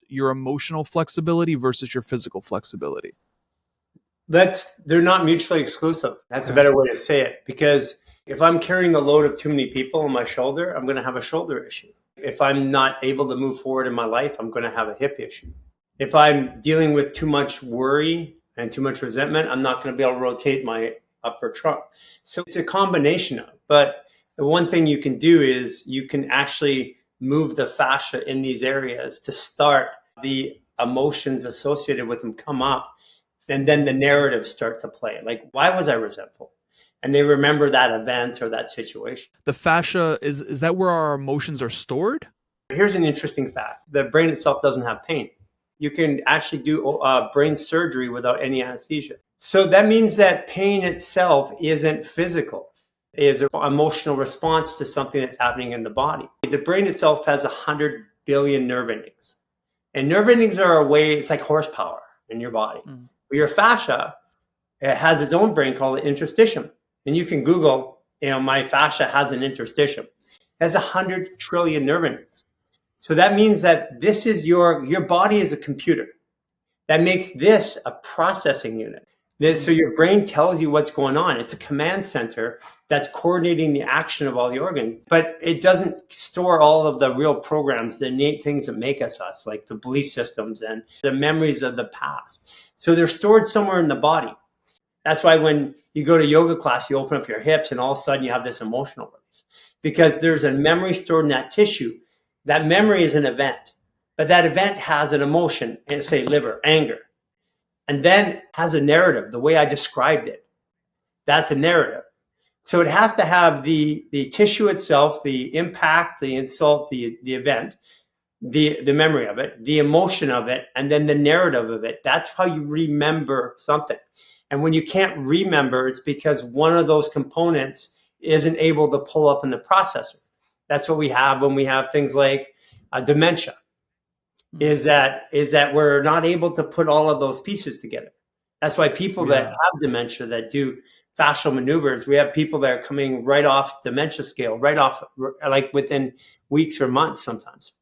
your emotional flexibility versus your physical flexibility? They're not mutually exclusive. That's a better way to say it. Because if I'm carrying the load of too many people on my shoulder, I'm going to have a shoulder issue. If I'm not able to move forward in my life, I'm going to have a hip issue. If I'm dealing with too much worry and too much resentment, I'm not going to be able to rotate my upper trunk. So it's a combination of, but the one thing you can do is you can actually move the fascia in these areas to start the emotions associated with them come up. And then the narratives start to play. Like, why was I resentful? And they remember that event or that situation. The fascia, is that where our emotions are stored? Here's an interesting fact. The brain itself doesn't have pain. You can actually do brain surgery without any anesthesia. So that means that pain itself isn't physical. It is an emotional response to something that's happening in the body. The brain itself has 100 billion nerve endings. And nerve endings are a way, it's like horsepower in your body. Your fascia, it has its own brain called the interstitium. And you can Google, my fascia has an interstitium. It has 100 trillion nerve endings. So that means that this is your body is a computer. That makes this a processing unit. So your brain tells you what's going on. It's a command center that's coordinating the action of all the organs. But it doesn't store all of the real programs, the innate things that make us us, like the belief systems and the memories of the past. So they're stored somewhere in the body. That's why when you go to yoga class, you open up your hips and all of a sudden you have this emotional release. Because there's a memory stored in that tissue. That memory is an event. But that event has an emotion, and say liver, anger. And then has a narrative, the way I described it. That's a narrative. So it has to have the tissue itself, the impact, the insult, the event, the memory of it, the emotion of it, and then the narrative of it. That's how you remember something. And when you can't remember, it's because one of those components isn't able to pull up in the processor. That's what we have when we have things like dementia. Is that we're not able to put all of those pieces together. That's why people that have dementia, that do fascial maneuvers, we have people that are coming right off dementia scale, right off, like within weeks or months sometimes.